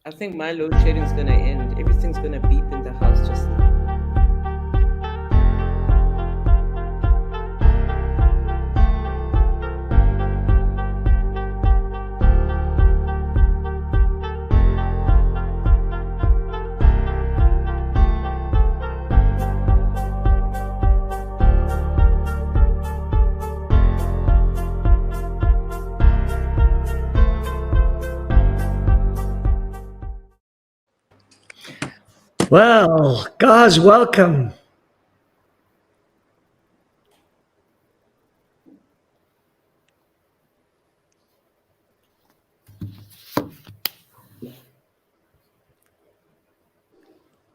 I think my load shedding's gonna end. Everything's gonna beep in the house just now. Well, guys, welcome.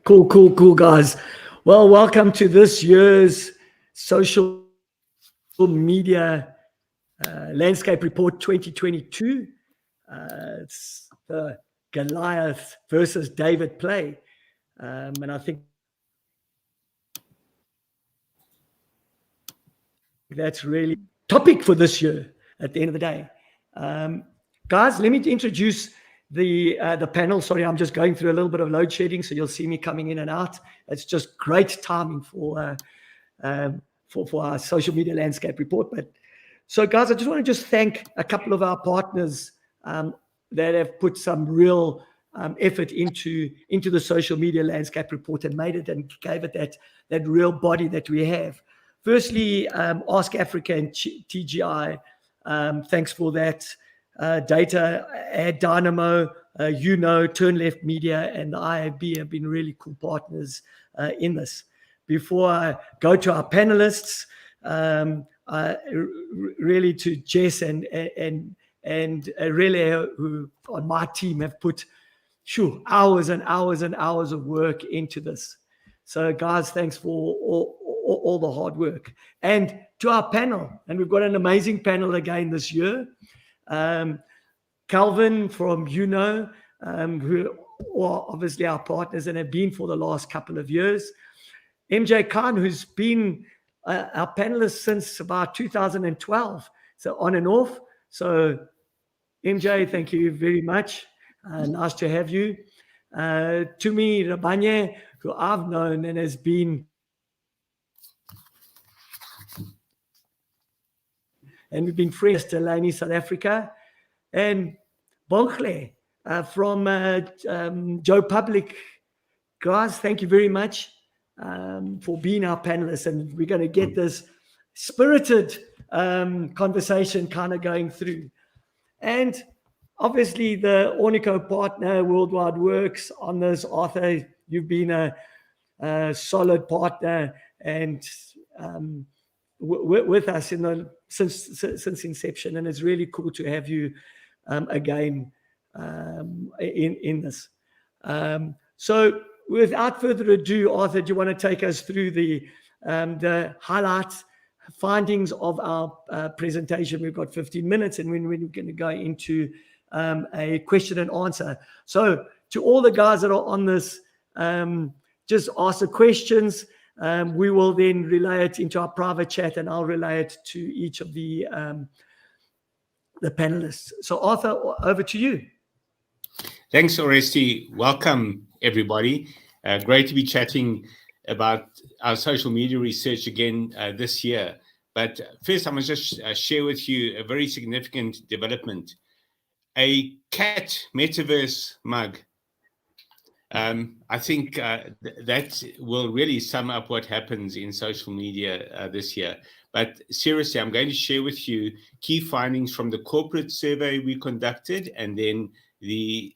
Cool, guys. Well, welcome to this year's social media landscape report 2022. It's the Goliath versus David play. And I think that's really topic for this year at the end of the day. Guys, let me introduce the panel. Sorry, I'm just going through a little bit of load shedding, so you'll see me coming in and out. It's just great timing for our social media landscape report. But so, guys, I just want to thank a couple of our partners that have put some real effort into the social media landscape report and made it and gave it that real body that we have. Firstly, Ask Africa and TGI, thanks for that. Data, Ad Dynamo, Turn Left Media, and the IAB have been really cool partners in this. Before I go to our panelists, really to Jess and really who on my team have put hours and hours and hours of work into this. So guys, thanks for all the hard work. And to our panel, and we've got an amazing panel again this year. Calvin from who are obviously our partners and have been for the last couple of years. MJ Khan, who's been our panelist since about 2012, so on and off. So MJ, thank you very much. Nice to have you. Tumi Rabanye, who I've known and has been, and we've been friends to Lani, South Africa, and Bonkle from Joe Public. Guys, thank you very much for being our panelists, and we're going to get this spirited conversation kind of going through. And obviously the Ornico partner, Worldwide Works, on this. Arthur, you've been a solid partner and with us since inception, and it's really cool to have you again in this. So without further ado, Arthur, do you want to take us through the highlights, findings of our presentation? We've got 15 minutes, and we're going to go into a question and answer. So to all the guys that are on this, just ask the questions. We will then relay it into our private chat, and I'll relay it to each of the panelists. So Arthur, over to you. Thanks, Oresti. Welcome, everybody. Great to be chatting about our social media research again this year. But first, I must just share with you a very significant development. A cat metaverse mug. I think that will really sum up what happens in social media this year. But seriously, I'm going to share with you key findings from the corporate survey we conducted, and then the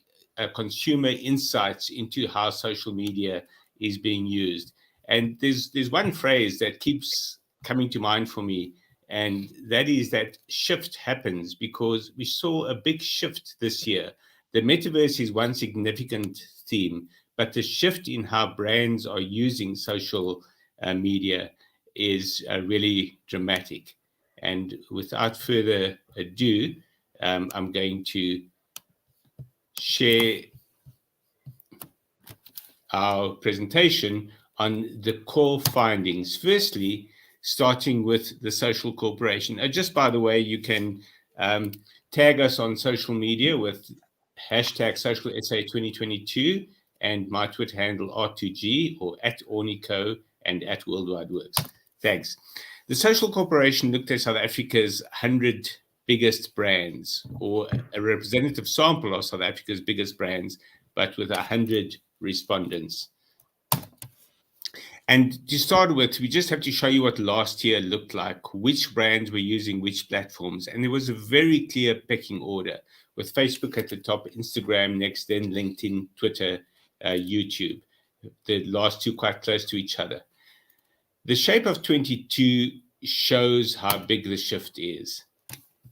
consumer insights into how social media is being used. And there's one phrase that keeps coming to mind for me, and that is that shift happens because we saw a big shift this year. The metaverse is one significant theme, but the shift in how brands are using social media is really dramatic. And without further ado, I'm going to share our presentation on the core findings. Firstly, starting with the social corporation. Just by the way, you can tag us on social media with hashtag SocialSA 2022 and my Twitter handle R2G or at Ornico and at Worldwide Works. Thanks. The Social Corporation looked at South Africa's 100 biggest brands, or a representative sample of South Africa's biggest brands, but with 100 respondents. And to start with, we just have to show you what last year looked like, which brands were using which platforms. And there was a very clear pecking order, with Facebook at the top, Instagram next, then LinkedIn, Twitter, YouTube. The last two quite close to each other. The shape of 22 shows how big the shift is.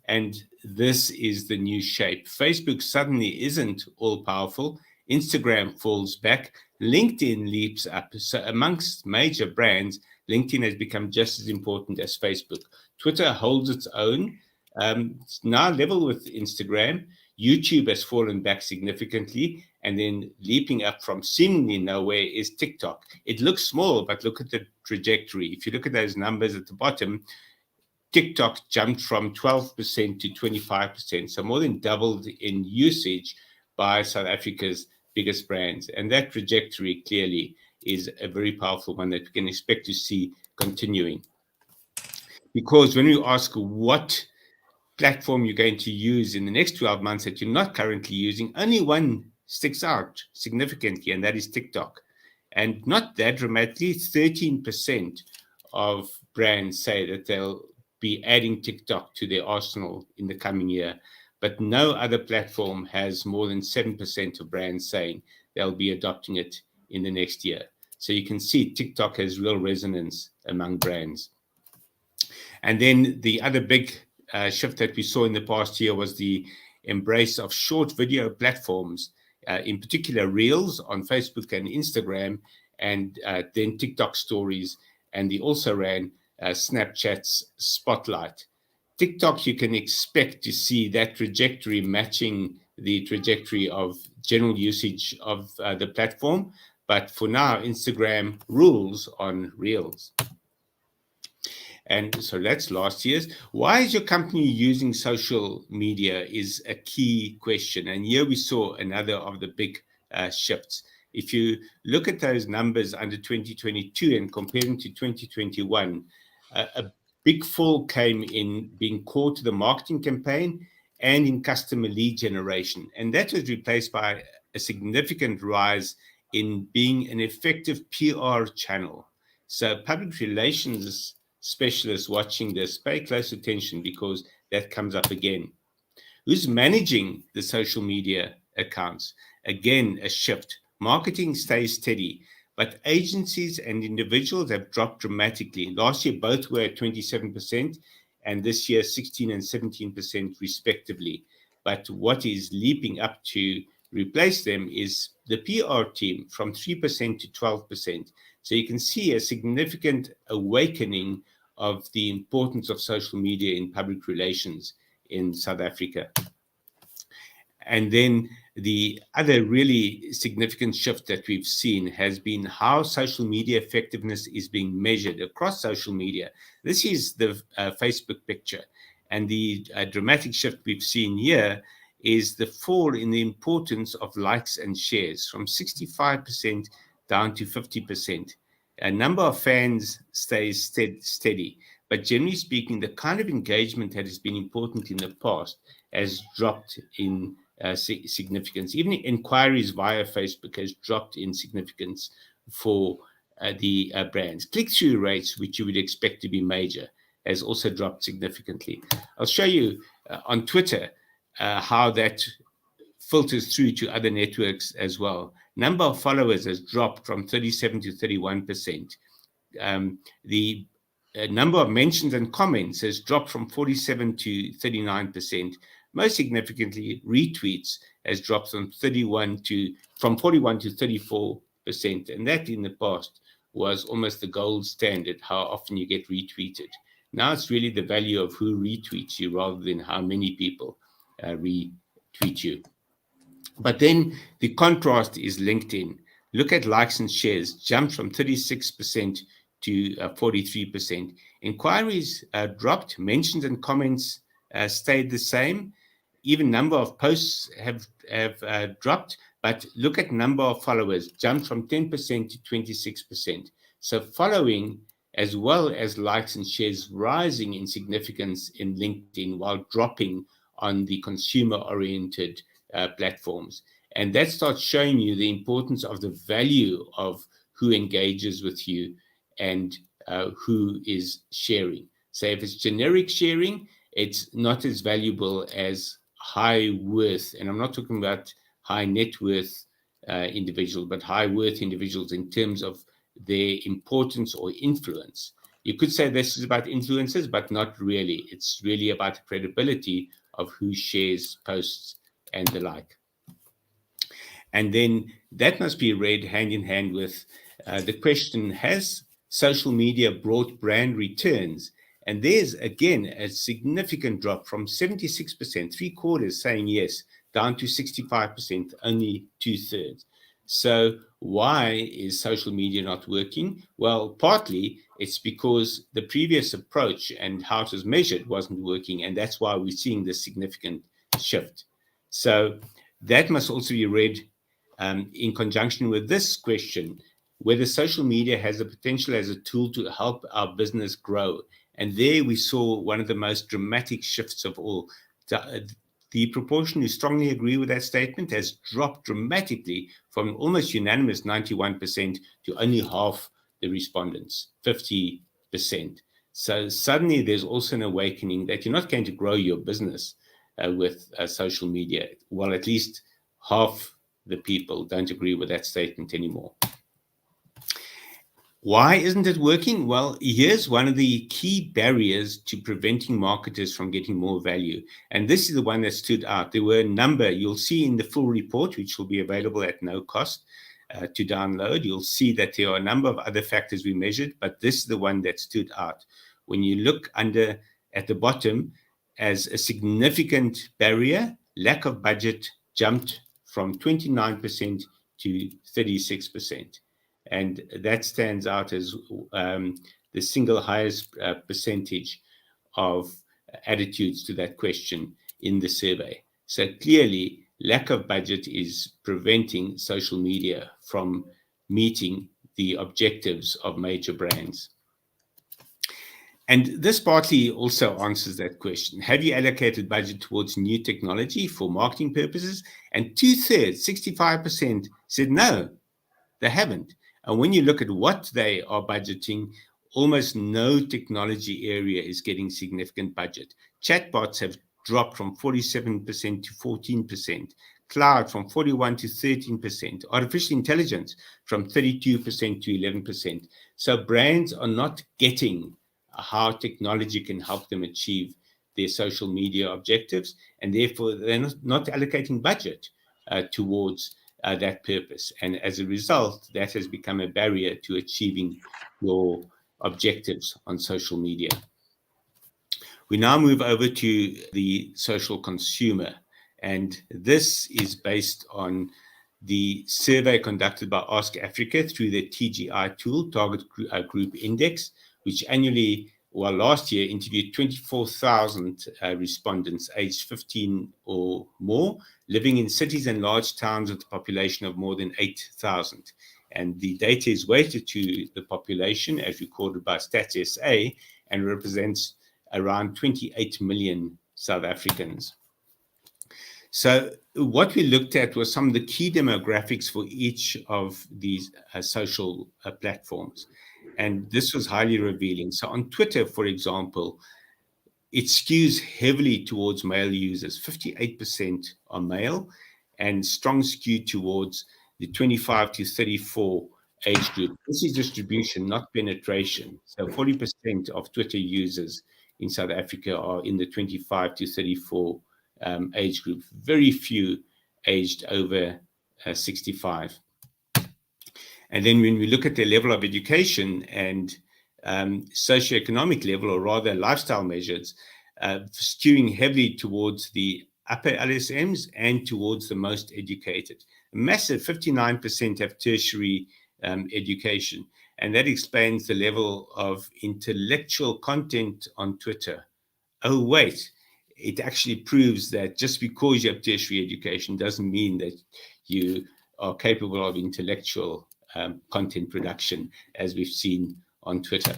And this is the new shape. Facebook suddenly isn't all-powerful. Instagram falls back. LinkedIn leaps up. So amongst major brands, LinkedIn has become just as important as Facebook. Twitter holds its own. It's now level with Instagram. YouTube has fallen back significantly. And then leaping up from seemingly nowhere is TikTok. It looks small, but look at the trajectory. If you look at those numbers at the bottom, TikTok jumped from 12% to 25%, so more than doubled in usage by South Africa's biggest brands. And that trajectory clearly is a very powerful one that we can expect to see continuing. Because when we ask what platform you're going to use in the next 12 months that you're not currently using, only one sticks out significantly, and that is TikTok. And not that dramatically, 13% of brands say that they'll be adding TikTok to their arsenal in the coming year. But no other platform has more than 7% of brands saying they'll be adopting it in the next year. So you can see TikTok has real resonance among brands. And then the other big shift that we saw in the past year was the embrace of short video platforms, in particular Reels on Facebook and Instagram, and then TikTok stories, and they also ran Snapchat's Spotlight. TikTok, you can expect to see that trajectory matching the trajectory of general usage of the platform. But for now, Instagram rules on Reels. And so that's last year's. Why is your company using social media is a key question. And here we saw another of the big shifts. If you look at those numbers under 2022 and compare them to 2021, a big fall came in being core to the marketing campaign and in customer lead generation. And that was replaced by a significant rise in being an effective PR channel. So public relations specialists watching this, pay close attention because that comes up again. Who's managing the social media accounts? Again, a shift. Marketing stays steady, but agencies and individuals have dropped dramatically. Last year, both were at 27%, and this year, 16 and 17% respectively. But what is leaping up to replace them is the PR team from 3% to 12%. So you can see a significant awakening of the importance of social media in public relations in South Africa. And then the other really significant shift that we've seen has been how social media effectiveness is being measured across social media. This is the Facebook picture. And the dramatic shift we've seen here is the fall in the importance of likes and shares from 65% down to 50%. A number of fans stays steady, but generally speaking, the kind of engagement that has been important in the past has dropped in significance. Even inquiries via Facebook has dropped in significance for the brands. Click-through rates, which you would expect to be major, has also dropped significantly. I'll show you on Twitter how that filters through to other networks as well. Number of followers has dropped from 37 to 31%. The number of mentions and comments has dropped from 47 to 39%. Most significantly, retweets has dropped from 41 to 34%, and that in the past was almost the gold standard, how often you get retweeted. Now it's really the value of who retweets you rather than how many people retweet you. But then the contrast is LinkedIn. Look at likes and shares, jumped from 36% to 43%. Inquiries dropped, mentions and comments stayed the same. even number of posts have dropped, but look at number of followers, jumped from 10% to 26%. So following as well as likes and shares rising in significance in LinkedIn while dropping on the consumer-oriented platforms. And that starts showing you the importance of the value of who engages with you and who is sharing. So if it's generic sharing, it's not as valuable as high worth, and I'm not talking about high net worth individuals, but high worth individuals in terms of their importance or influence. You could say this is about influencers, but not really. It's really about the credibility of who shares posts and the like. And then that must be read hand in hand with the question, has social media brought brand returns? And there's, again, a significant drop from 76%, 3/4 saying yes, down to 65%, only 2/3. So why is social media not working? Well, partly it's because the previous approach and how it was measured wasn't working, and that's why we're seeing this significant shift. So that must also be read in conjunction with this question, whether social media has the potential as a tool to help our business grow. And there we saw one of the most dramatic shifts of all. The proportion who strongly agree with that statement has dropped dramatically from almost unanimous 91% to only half the respondents, 50%. So suddenly there's also an awakening that you're not going to grow your business with social media. Well, at least half the people don't agree with that statement anymore. Why isn't it working? Well, here's one of the key barriers to preventing marketers from getting more value. And this is the one that stood out. There were a number, you'll see in the full report, which will be available at no cost to download. You'll see that there are a number of other factors we measured, but this is the one that stood out. When you look under at the bottom as a significant barrier, lack of budget jumped from 29% to 36%. And that stands out as the single highest percentage of attitudes to that question in the survey. So clearly, lack of budget is preventing social media from meeting the objectives of major brands. And this partly also answers that question. Have you allocated budget towards new technology for marketing purposes? And 2/3, 65%, said no, they haven't. And when you look at what they are budgeting, almost no technology area is getting significant budget. Chatbots have dropped from 47% to 14%, cloud from 41% to 13%, artificial intelligence from 32% to 11%. So brands are not getting how technology can help them achieve their social media objectives, and therefore they're not allocating budget towards that purpose. And as a result, that has become a barrier to achieving your objectives on social media. We now move over to the social consumer. And this is based on the survey conducted by Ask Africa through the TGI tool, Target Group Index, which annually, well, last year interviewed 24,000 respondents aged 15 or more, living in cities and large towns with a population of more than 8,000. And the data is weighted to the population as recorded by Stats SA and represents around 28 million South Africans. So what we looked at was some of the key demographics for each of these social platforms. And this was highly revealing. So on Twitter, for example, it skews heavily towards male users. 58% are male, and strong skew towards the 25 to 34 age group. This is distribution, not penetration. So 40% of Twitter users in South Africa are in the 25 to 34 age group. Very few aged over 65. And then when we look at the level of education and socioeconomic level, or rather lifestyle measures, skewing heavily towards the upper LSMs and towards the most educated. A massive 59% have tertiary education. And that explains the level of intellectual content on Twitter. Oh, wait, it actually proves that just because you have tertiary education doesn't mean that you are capable of intellectual content production, as we've seen on Twitter.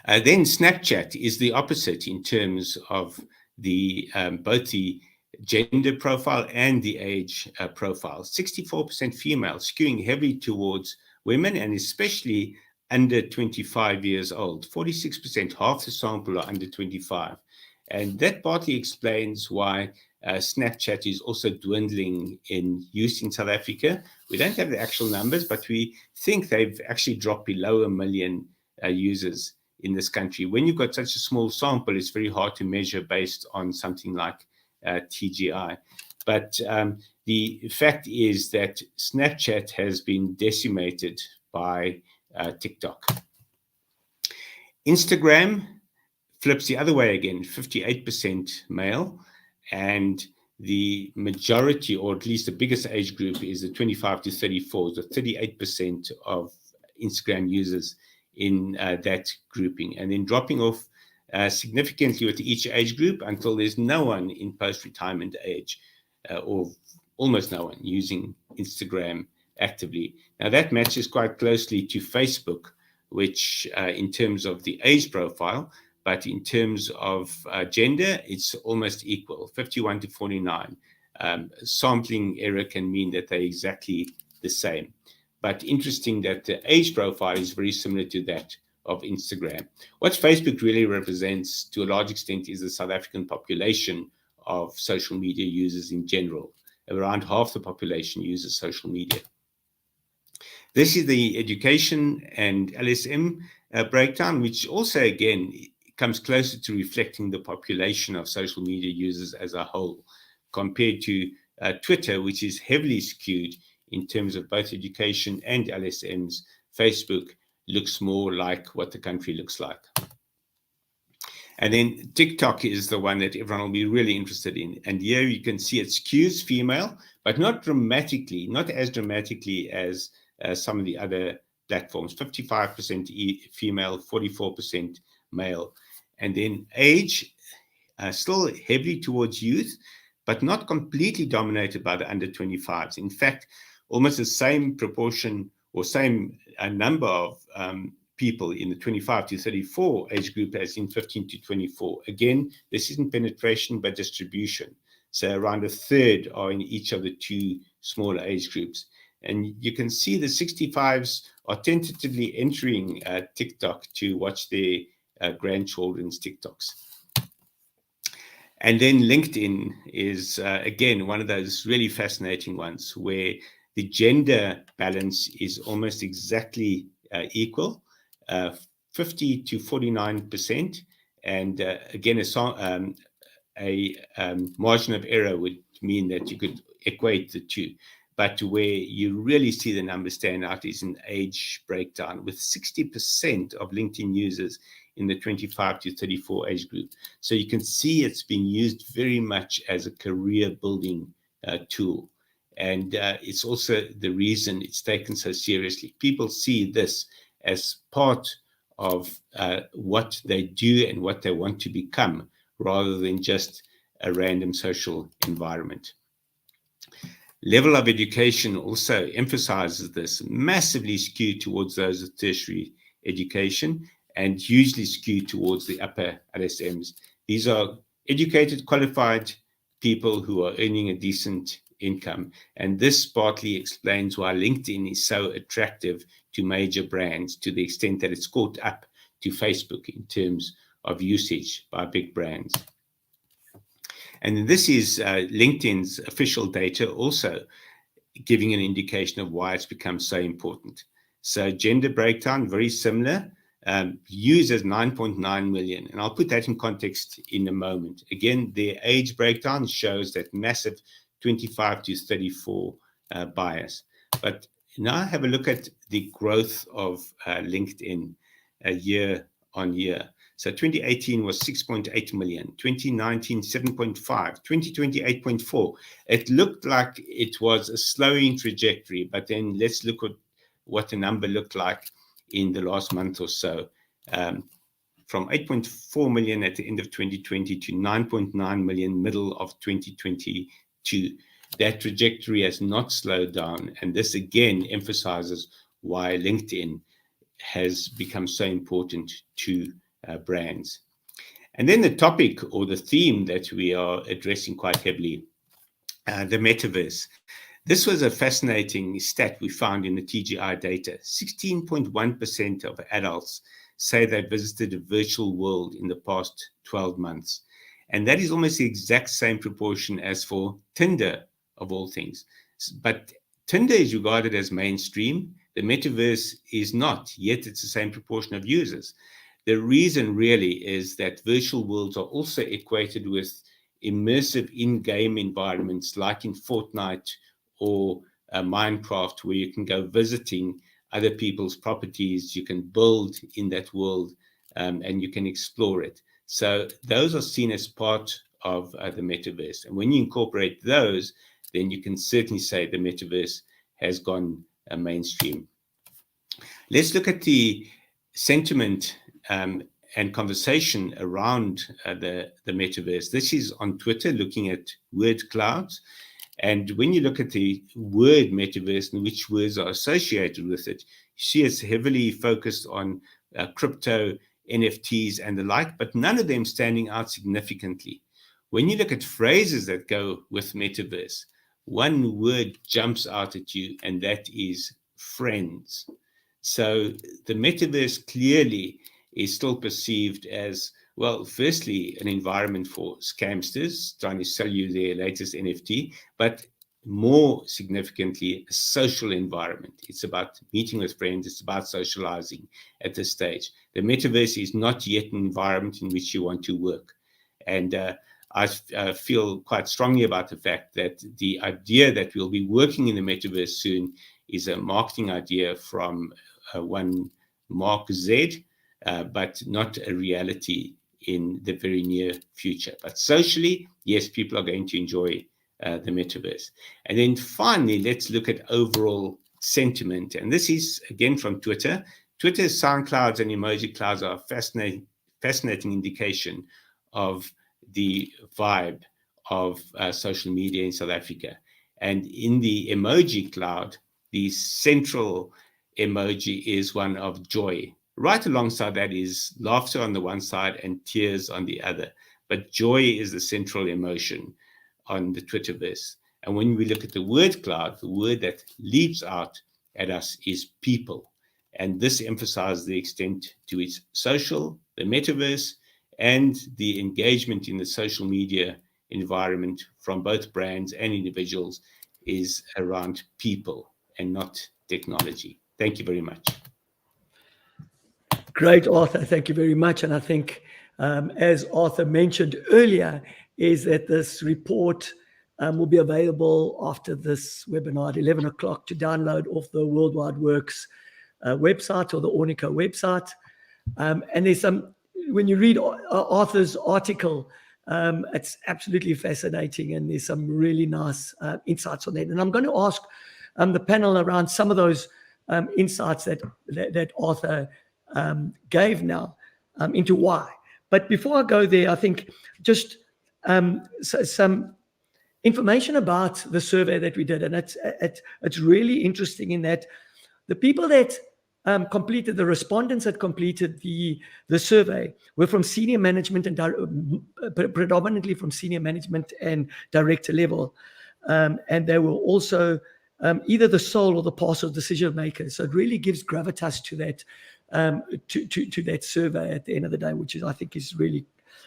Then Snapchat is the opposite in terms of the both the gender profile and the age profile. 64% female, skewing heavily towards women, and especially under 25 years old. 46%, half the sample are under 25. And that partly explains why Snapchat is also dwindling in use in South Africa. We don't have the actual numbers, but we think they've actually dropped below 1 million users in this country. When you've got such a small sample, it's very hard to measure based on something like TGI. But the fact is that Snapchat has been decimated by TikTok. Instagram flips the other way again, 58% male, and the majority, or at least the biggest age group, is the 25 to 34, so 38% of Instagram users in that grouping, and then dropping off significantly with each age group until there's no one in post-retirement age, or almost no one using Instagram actively. Now that matches quite closely to Facebook, which in terms of the age profile, but in terms of gender, it's almost equal, 51 to 49. Sampling error can mean that they're exactly the same. But interesting that the age profile is very similar to that of Instagram. What Facebook really represents to a large extent is the South African population of social media users in general. Around half the population uses social media. This is the education and LSM breakdown, which also, again, comes closer to reflecting the population of social media users as a whole, compared to Twitter, which is heavily skewed in terms of both education and LSMs. Facebook looks more like what the country looks like. And then TikTok is the one that everyone will be really interested in. And here you can see it skews female, but not dramatically, not as dramatically as some of the other platforms. 55% female, 44% male. And then age, still heavily towards youth, but not completely dominated by the under 25s. In fact, almost the same proportion or same number of people in the 25 to 34 age group as in 15 to 24. Again, this isn't penetration, but distribution. So around a third are in each of the two smaller age groups. And you can see the 65s are tentatively entering TikTok to watch their grandchildren's TikToks. And then LinkedIn is, again, one of those really fascinating ones where the gender balance is almost exactly equal, 50 to 49%. And again, a margin of error would mean that you could equate the two. But where you really see the numbers stand out is in age breakdown, with 60% of LinkedIn users in the 25 to 34 age group. So you can see it's being used very much as a career building tool. And it's also the reason it's taken so seriously. People see this as part of what they do and what they want to become, rather than just a random social environment. Level of education also emphasizes this, massively skewed towards those with tertiary education and hugely skewed towards the upper LSMs. These are educated, qualified people who are earning a decent income. And this partly explains why LinkedIn is so attractive to major brands, to the extent that it's caught up to Facebook in terms of usage by big brands. And this is LinkedIn's official data also giving an indication of why it's become so important. So gender breakdown, very similar. Users 9.9 million. And I'll put that in context in a moment. Again, their age breakdown shows that massive 25 to 34 bias. But now have a look at the growth of LinkedIn year on year. So 2018 was 6.8 million, 2019, 7.5, 2020, 8.4. It looked like it was a slowing trajectory, but then let's look at what the number looked like in the last month or so. from 8.4 million at the end of 2020 to 9.9 million middle of 2022. That trajectory has not slowed down, and this again emphasizes why LinkedIn has become so important to brands. And then the topic or the theme that we are addressing quite heavily, the metaverse. This was a fascinating stat we found in the TGI data. 16.1% of adults say they visited a virtual world in the past 12 months. And that is almost the exact same proportion as for Tinder, of all things. But Tinder is regarded as mainstream. The metaverse is not, yet it's the same proportion of users. The reason really is that virtual worlds are also equated with immersive in-game environments like in Fortnite or Minecraft, where you can go visiting other people's properties, you can build in that world, and you can explore it. So those are seen as part of the metaverse. And when you incorporate those, then you can certainly say the metaverse has gone mainstream. Let's look at the sentiment and conversation around the metaverse. This is on Twitter, looking at word clouds. And when you look at the word metaverse and which words are associated with it, you see it's heavily focused on crypto, NFTs, and the like, but none of them standing out significantly. When you look at phrases that go with metaverse, one word jumps out at you, and that is friends. So the metaverse clearly is still perceived as, well, firstly, an environment for scamsters trying to sell you their latest NFT, but more significantly, a social environment. It's about meeting with friends. It's about socializing at this stage. The metaverse is not yet an environment in which you want to work. And I feel quite strongly about the fact that the idea that we'll be working in the metaverse soon is a marketing idea from one Mark Z, but not a reality in the very near future. But socially, yes, people are going to enjoy the metaverse. And then finally, let's look at overall sentiment. And this is, again, from Twitter. Twitter's sound clouds and emoji clouds are a fascinating indication of the vibe of social media in South Africa. And in the emoji cloud, the central emoji is one of joy. Right alongside that is laughter on the one side and tears on the other. But joy is the central emotion on the Twitterverse. And when we look at the word cloud, the word that leaps out at us is people. And this emphasizes the extent to which social, the metaverse, and the engagement in the social media environment from both brands and individuals is around people and not technology. Thank you very much. Great, Arthur. Thank you very much. And I think, as Arthur mentioned earlier, is that this report will be available after this webinar at 11 o'clock to download off the Worldwide Works website or the Ornico website. And there's some, when you read Arthur's article, it's absolutely fascinating, and there's some really nice insights on that. And I'm going to ask the panel around some of those insights that Arthur gave now into why. But before I go there, I think just some information about the survey that we did. And it's really interesting in that the people that completed, the respondents that completed the survey were from senior management and predominantly from senior management and director level. And they were also either the sole or the partial decision makers. So it really gives gravitas to that to that survey at the end of the day, which is, I think, is really,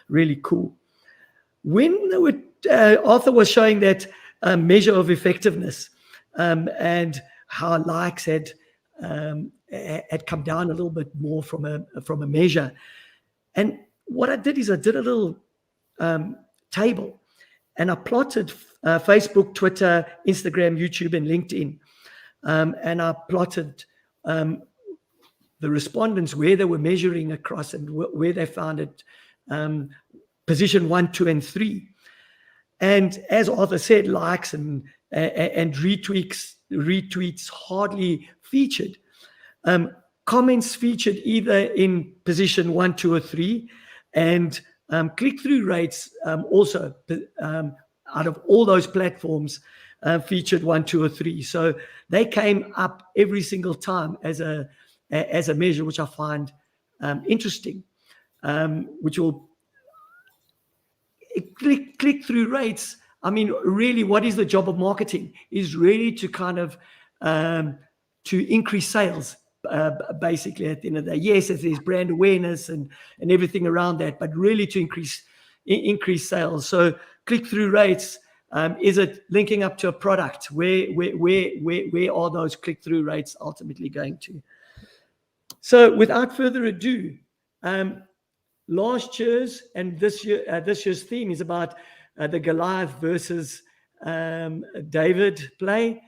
really cool. When they were, Arthur was showing that measure of effectiveness and how likes had come down a little bit more from a measure. And what I did is I did a little table, and I plotted Facebook, Twitter, Instagram, YouTube, and LinkedIn. And I plotted the respondents where they were measuring across and where they found it, position 1, 2, and 3. And as Arthur said, likes and retweets hardly featured. comments featured either in position 1, 2, or 3, and click-through rates also out of all those platforms featured 1, 2, or 3. So they came up every single time as a measure, which I find interesting. Which will click-through rates. I mean, really, what is the job of marketing? Is really to kind of to increase sales. Basically, at the end of the day, yes, there's brand awareness and everything around that, but really to increase sales. So click-through rates, is it linking up to a product? Where are those click-through rates ultimately going to? So without further ado, last year's and this year's theme is about the Goliath versus David play.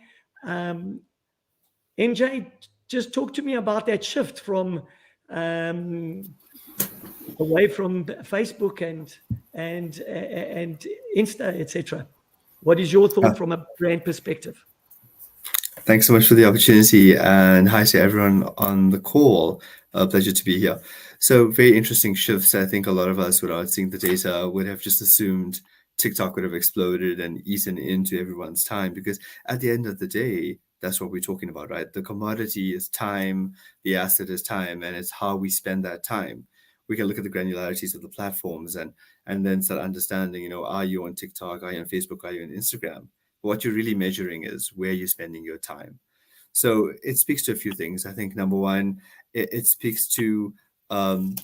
MJ, just talk to me about that shift from away from Facebook and Insta, etc. What is your thought from a brand perspective? Thanks so much for the opportunity, and hi to everyone on the call. A pleasure to be here. So very interesting shifts. I think a lot of us, without seeing the data, would have just assumed TikTok would have exploded and eaten into everyone's time, because at the end of the day, that's what we're talking about, right? The commodity is time, the asset is time, and it's how we spend that time. We can look at the granularities of the platforms and then start understanding, are you on TikTok, are you on Facebook, are you on Instagram? What you're really measuring is where you're spending your time. So it speaks to a few things. I think number one, it speaks to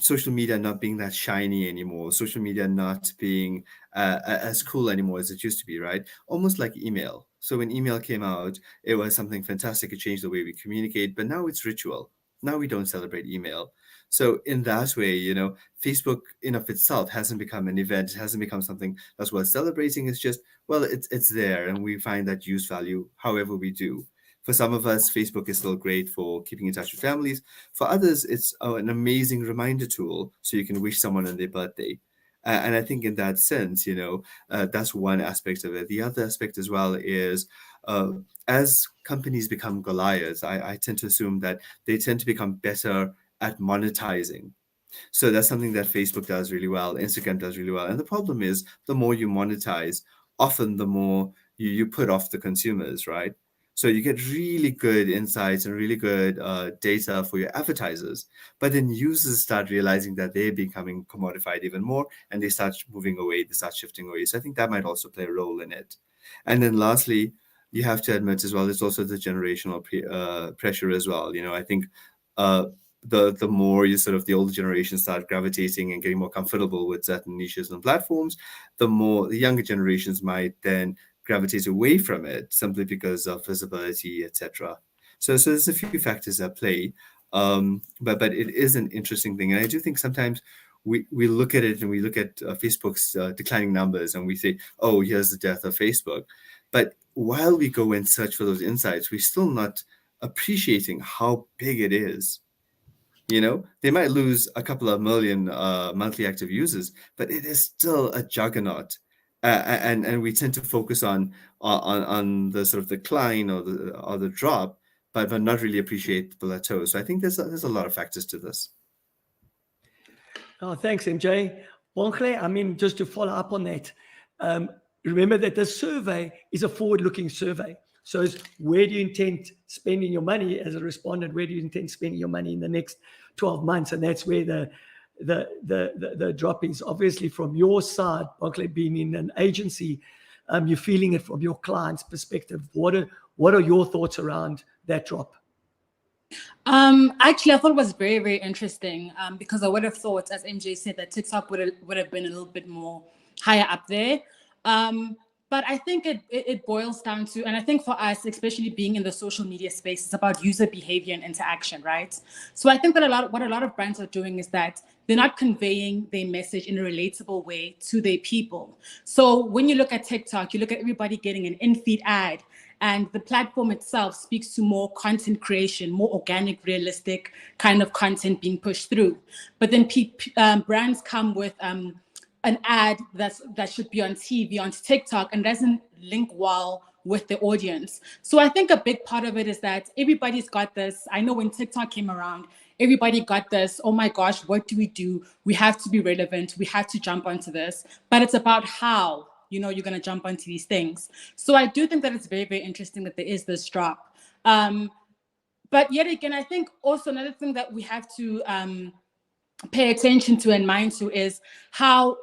social media not being that shiny anymore, social media not being as cool anymore as it used to be, right? Almost like email. So when email came out, it was something fantastic. It changed the way we communicate, but now it's ritual. Now we don't celebrate email. So in that way, Facebook in of itself hasn't become an event. It hasn't become something that's worth celebrating. It's just, well, it's there, and we find that use value however we do. For some of us, Facebook is still great for keeping in touch with families. For others, it's an amazing reminder tool so you can wish someone on their birthday. And I think in that sense, that's one aspect of it. The other aspect as well is as companies become Goliaths, I tend to assume that they tend to become better at monetizing. So that's something that Facebook does really well, Instagram does really well. And the problem is, the more you monetize, often the more you put off the consumers, right? So you get really good insights and really good data for your advertisers, but then users start realizing that they're becoming commodified even more, and they start moving away, they start shifting away. So I think that might also play a role in it. And then lastly, you have to admit as well, it's also the generational pressure as well. I think the more the older generation start gravitating and getting more comfortable with certain niches and platforms, the more the younger generations might then gravitate away from it simply because of visibility, etc. So there's a few factors at play, but it is an interesting thing, and I do think sometimes we look at it and we look at Facebook's declining numbers and we say, oh, here's the death of Facebook. But while we go and search for those insights, we're still not appreciating how big it is. They might lose a couple of million monthly active users, but it is still a juggernaut. And we tend to focus on the sort of decline or the drop, but not really appreciate the plateau. So I think there's a lot of factors to this. Oh, thanks, MJ. Bongle, I mean, just to follow up on that, remember that this survey is a forward-looking survey. So it's where do you intend spending your money as a respondent? Where do you intend spending your money in the next 12 months? And that's where the drop is. Obviously, from your side, Bongle, being in an agency, you're feeling it from your client's perspective. What are your thoughts around that drop? Actually, I thought it was very, very interesting because I would have thought, as MJ said, that TikTok would have been a little bit more higher up there. But I think it boils down to, and I think for us, especially being in the social media space, it's about user behavior and interaction, right? So I think that what a lot of brands are doing is that they're not conveying their message in a relatable way to their people. So when you look at TikTok, you look at everybody getting an in-feed ad, and the platform itself speaks to more content creation, more organic, realistic kind of content being pushed through. But then brands come with an ad that should be on TV, on TikTok, and doesn't link well with the audience. So I think a big part of it is that everybody's got this. I know when TikTok came around, everybody got this. Oh my gosh, what do we do? We have to be relevant. We have to jump onto this. But it's about how, you're going to jump onto these things. So I do think that it's very, very interesting that there is this drop. But yet again, I think also another thing that we have to pay attention to and mind to is how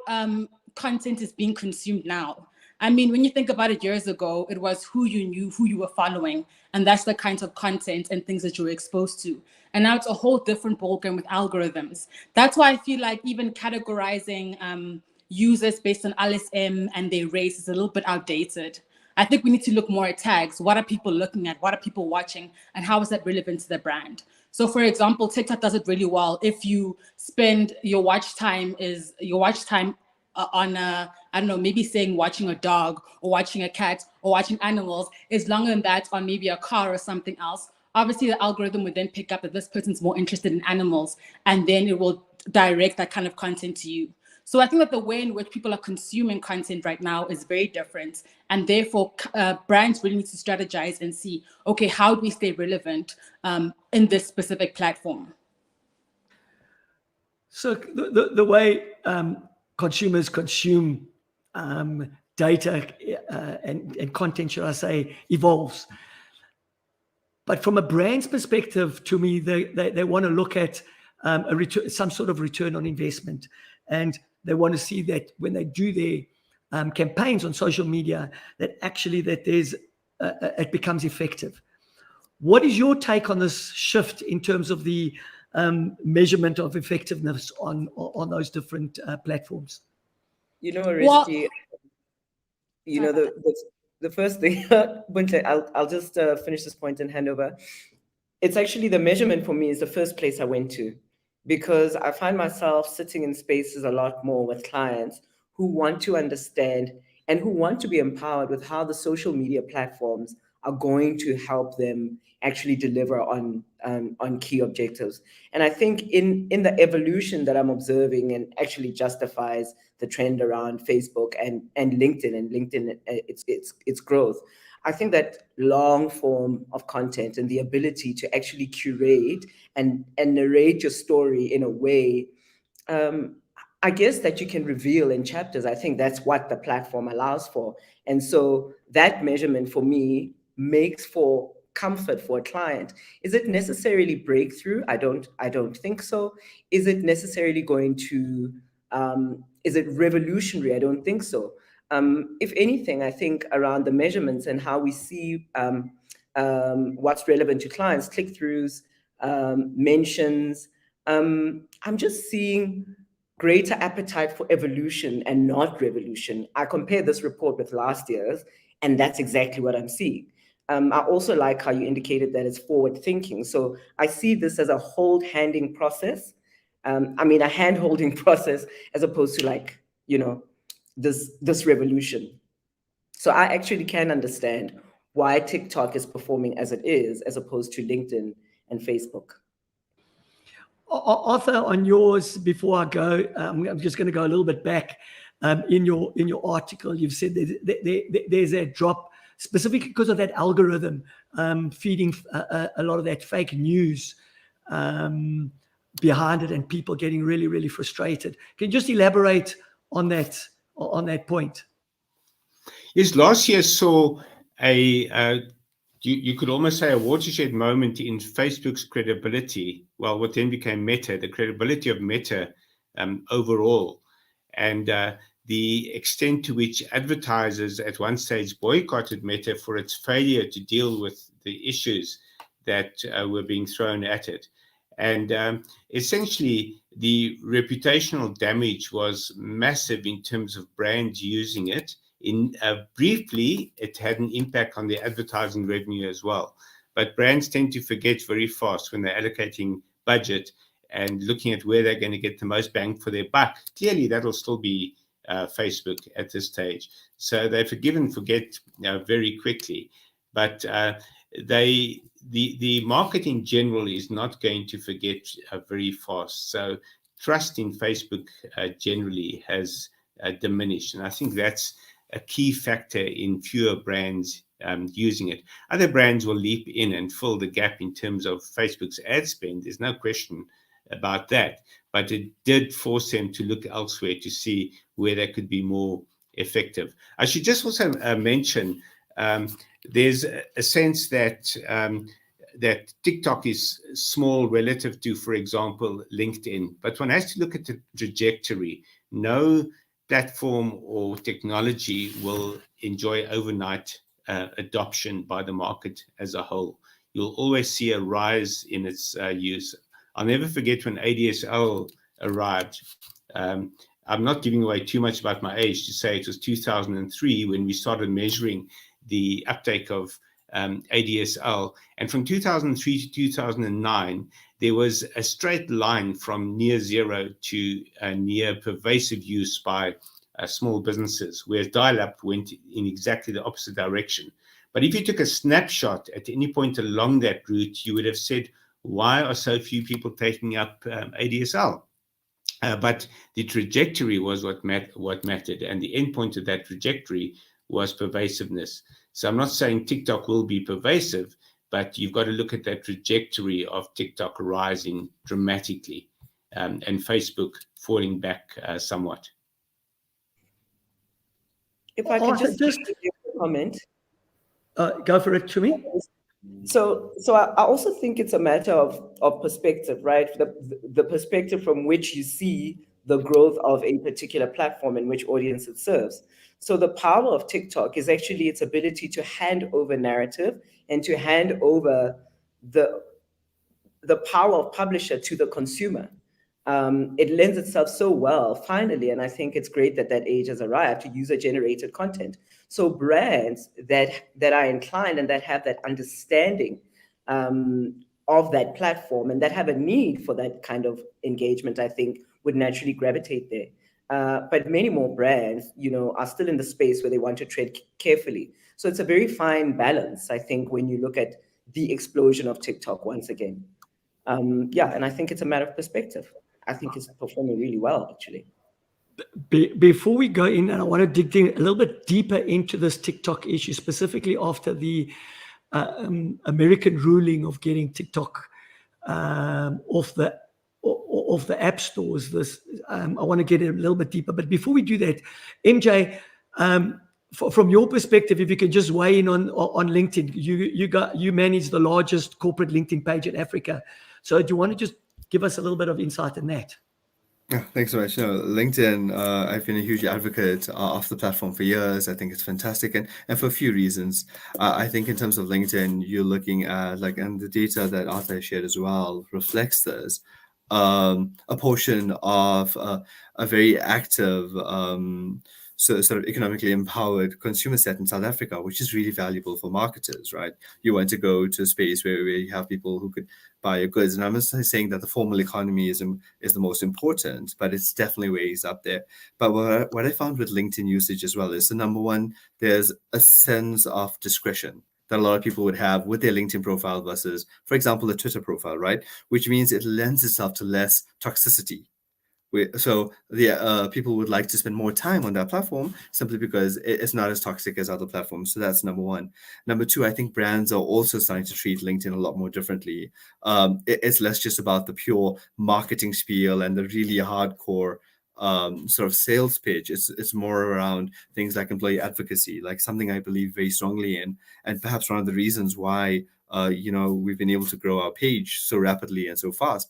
content is being consumed now. I mean, when you think about it, years ago, it was who you knew, who you were following, and that's the kinds of content and things that you were exposed to. And now it's a whole different ballgame with algorithms. That's why I feel like even categorizing users based on LSM and their race is a little bit outdated. I think we need to look more at tags. What are people looking at? What are people watching? And how is that relevant to the brand? So for example, TikTok does it really well. If you spend your watch time on I don't know, maybe saying watching a dog or watching a cat or watching animals is longer than that on maybe a car or something else. Obviously, the algorithm would then pick up that this person's more interested in animals, and then it will direct that kind of content to you. So I think that the way in which people are consuming content right now is very different. And therefore, brands really need to strategize and see, okay, how do we stay relevant in this specific platform? So the way consumers consume data and content, should I say, evolves. But from a brand's perspective, to me, they want to look at some sort of return on investment. And they want to see that when they do their campaigns on social media, that actually it becomes effective. What is your take on this shift in terms of the measurement of effectiveness on those different platforms? Aristi, the first thing, Buntle, I'll just finish this point and hand over. It's actually the measurement for me is the first place I went to, because I find myself sitting in spaces a lot more with clients who want to understand and who want to be empowered with how the social media platforms are going to help them actually deliver on key objectives. And I think in the evolution that I'm observing and actually justifies the trend around Facebook and LinkedIn its growth, I think that long form of content and the ability to actually curate and narrate your story in a way, I guess, that you can reveal in chapters. I think that's what the platform allows for. And so that measurement for me makes for comfort for a client. Is it necessarily breakthrough? I don't think so. Is it necessarily going to, is it revolutionary? I don't think so. If anything, I think around the measurements and how we see what's relevant to clients, click-throughs, mentions, I'm just seeing greater appetite for evolution and not revolution. I compare this report with last year's, and that's exactly what I'm seeing. I also like how you indicated that it's forward thinking. So I see this as a hold-handing process. A hand-holding process, as opposed to this revolution. So I actually can understand why TikTok is performing as it is, as opposed to LinkedIn and Facebook. Arthur, on yours, before I go, I'm just going to go a little bit back. In your article, you've said there's a drop specifically because of that algorithm feeding a lot of that fake news behind it, and people getting really, really frustrated. Can you just elaborate on that point? Yes, last year saw you could almost say a watershed moment in Facebook's credibility. Well, what then became Meta, the credibility of Meta overall, and the extent to which advertisers at one stage boycotted Meta for its failure to deal with the issues that were being thrown at it. And essentially, the reputational damage was massive in terms of brands using it. Briefly, it had an impact on the advertising revenue as well. But brands tend to forget very fast when they're allocating budget and looking at where they're going to get the most bang for their buck. Clearly, that'll still be Facebook at this stage. So they forgive and forget very quickly. But the market in general is not going to forget very fast. So trust in Facebook generally has diminished. And I think that's a key factor in fewer brands using it. Other brands will leap in and fill the gap in terms of Facebook's ad spend. There's no question about that. But it did force them to look elsewhere to see where they could be more effective. I should just also mention there's a sense that that TikTok is small relative to, for example, LinkedIn. But one has to look at the trajectory. No platform or technology will enjoy overnight adoption by the market as a whole. You'll always see a rise in its use. I'll never forget when ADSL arrived. I'm not giving away too much about my age to say it was 2003 when we started measuring the uptake of ADSL. And from 2003 to 2009, there was a straight line from near zero to near pervasive use by small businesses, whereas dial-up went in exactly the opposite direction. But if you took a snapshot at any point along that route, you would have said, why are so few people taking up ADSL? But the trajectory was what mattered, and the end point of that trajectory was pervasiveness. So I'm not saying TikTok will be pervasive, but you've got to look at that trajectory of TikTok rising dramatically and Facebook falling back somewhat. If I could just give a comment. Go for it, Chumi. So I also think it's a matter of perspective, right? The perspective from which you see the growth of a particular platform and which audience it serves. So the power of TikTok is actually its ability to hand over narrative and to hand over the power of publisher to the consumer. It lends itself so well, finally, and I think it's great that that age has arrived, to user-generated content. So brands that are inclined and that have that understanding of that platform and that have a need for that kind of engagement, I think, would naturally gravitate there. But many more brands, are still in the space where they want to tread carefully. So it's a very fine balance, I think, when you look at the explosion of TikTok once again. And I think it's a matter of perspective. I think it's performing really well, actually. Before we go in, and I want to dig a little bit deeper into this TikTok issue, specifically after the American ruling of getting TikTok off the app stores. I want to get a little bit deeper. But before we do that, MJ, from your perspective, if you can just weigh in on LinkedIn, you manage the largest corporate LinkedIn page in Africa. So do you want to just give us a little bit of insight in that? Yeah, thanks so much. LinkedIn, I've been a huge advocate of the platform for years. I think it's fantastic, and for a few reasons. I think in terms of LinkedIn, you're looking at, and the data that Arthur shared as well reflects this, a portion of a very active, sort of economically empowered consumer set in South Africa, which is really valuable for marketers, right? You want to go to a space where you have people who could buy your goods. And I'm not saying that the formal economy is the most important, but it's definitely ways up there. But what I found with LinkedIn usage as well is, the number one, there's a sense of discretion that a lot of people would have with their LinkedIn profile versus, for example, a Twitter profile, right? Which means it lends itself to less toxicity. So the people would like to spend more time on that platform simply because it's not as toxic as other platforms. So that's number one. Number two, I think brands are also starting to treat LinkedIn a lot more differently. It's less just about the pure marketing spiel and the really hardcore sort of sales pitch. It's more around things like employee advocacy, like something I believe very strongly in, and perhaps one of the reasons why we've been able to grow our page so rapidly and so fast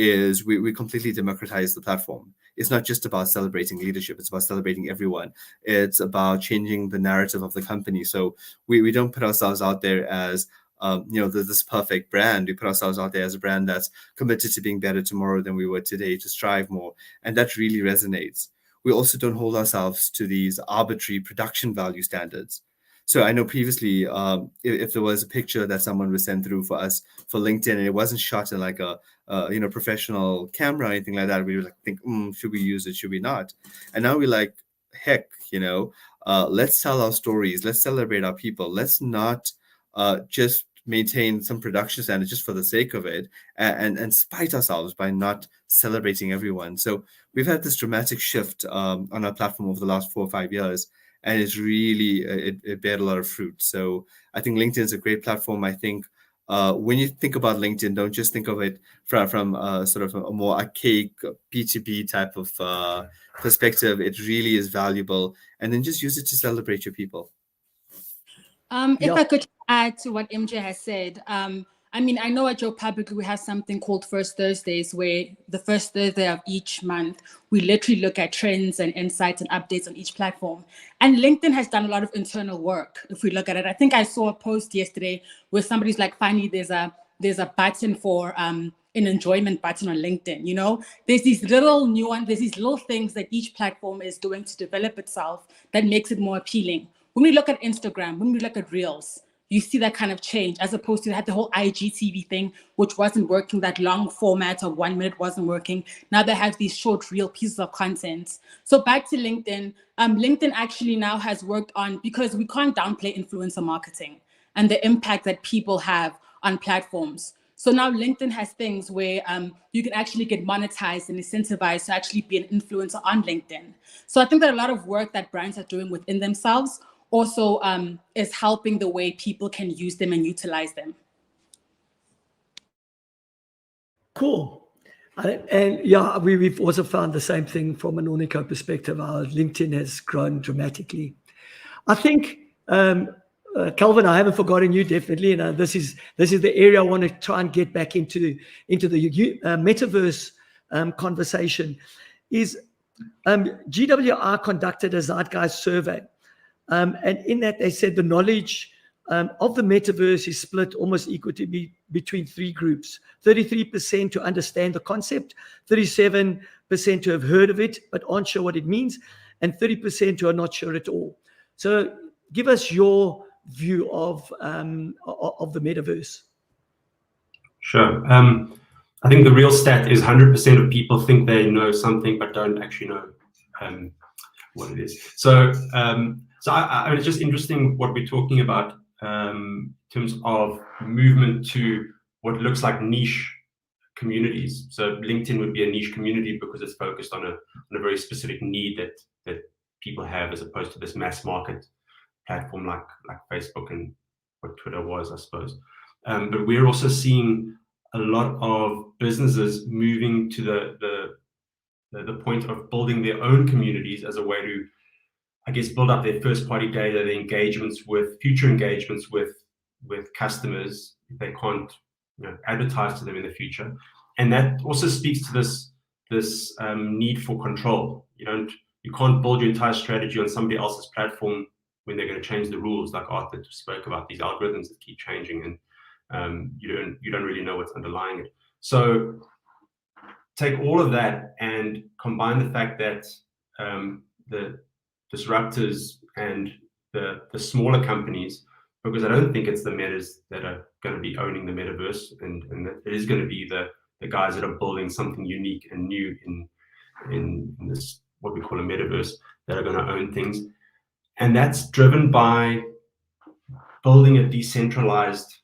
is we completely democratize the platform. It's not just about celebrating leadership, it's about celebrating everyone. It's about changing the narrative of the company. So we don't put ourselves out there as this perfect brand. We put ourselves out there as a brand that's committed to being better tomorrow than we were today, to strive more. And that really resonates. We also don't hold ourselves to these arbitrary production value standards. So I know previously, if there was a picture that someone would send through for us for LinkedIn and it wasn't shot in like a professional camera or anything like that, we would think, should we use it? Should we not? And now we're like, heck, let's tell our stories. Let's celebrate our people. Let's not just maintain some production standard just for the sake of it and spite ourselves by not celebrating everyone. So we've had this dramatic shift on our platform over the last 4 or 5 years. and it's really it bear a lot of fruit. So I think LinkedIn is a great platform. I think when you think about LinkedIn, don't just think of it from sort of a more archaic P2P type of perspective. It really is valuable, and then just use it to celebrate your people. If I could add to what MJ has said, I mean, I know at Joe Public we have something called First Thursdays, where the first Thursday of each month, we literally look at trends and insights and updates on each platform. And LinkedIn has done a lot of internal work. If we look at it, I think I saw a post yesterday where somebody's like, finally, there's a button for an enjoyment button on LinkedIn. You know, there's these little there's these little things that each platform is doing to develop itself that makes it more appealing. When we look at Instagram, when we look at Reels, you see that kind of change, as opposed to the whole IGTV thing, which wasn't working. That long format of 1 minute wasn't working. Now they have these short reel pieces of content. So back to LinkedIn. LinkedIn actually now has worked on, because we can't downplay influencer marketing and the impact that people have on platforms. So now LinkedIn has things where you can actually get monetized and incentivized to actually be an influencer on LinkedIn. So I think that a lot of work that brands are doing within themselves also is helping the way people can use them and utilize them. Cool. And yeah, we've also found the same thing from an Unico perspective. Our LinkedIn has grown dramatically. I think, Calvin, I haven't forgotten you, definitely. And this is the area I want to try and get back into the metaverse conversation. Is GWR conducted a Zeitgeist survey. And in that, they said the knowledge of the metaverse is split almost equally between three groups: 33% to understand the concept, 37% to have heard of it but aren't sure what it means, and 30% who are not sure at all. So give us your view of the metaverse. Sure. I think the real stat is 100% of people think they know something but don't actually know what it is. So it's just interesting what we're talking about in terms of movement to what looks like niche communities. So LinkedIn would be a niche community because it's focused on a very specific need that people have, as opposed to this mass market platform like Facebook and what Twitter was, I suppose. But we're also seeing a lot of businesses moving to the point of building their own communities as a way to, I guess, build up their first party data, their engagements with future engagements with customers if they can't advertise to them in the future. And that also speaks to this need for control. You can't build your entire strategy on somebody else's platform when they're going to change the rules, like Arthur spoke about, these algorithms that keep changing, and you don't really know what's underlying it. So take all of that and combine the fact that the disruptors and the smaller companies, because I don't think it's the metas that are going to be owning the metaverse, and it is going to be the guys that are building something unique and new in this, what we call a metaverse, that are going to own things. And that's driven by building a decentralized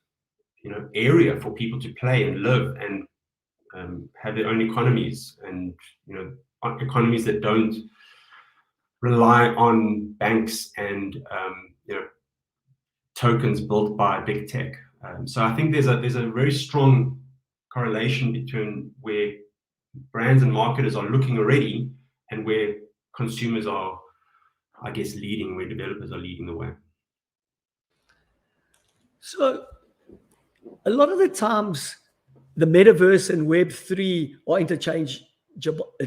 area for people to play and live and have their own economies, and economies that don't rely on banks and tokens built by big tech. So I think there's a very strong correlation between where brands and marketers are looking already and where consumers are, I guess, leading, where developers are leading the way. So a lot of the times the metaverse and Web3 are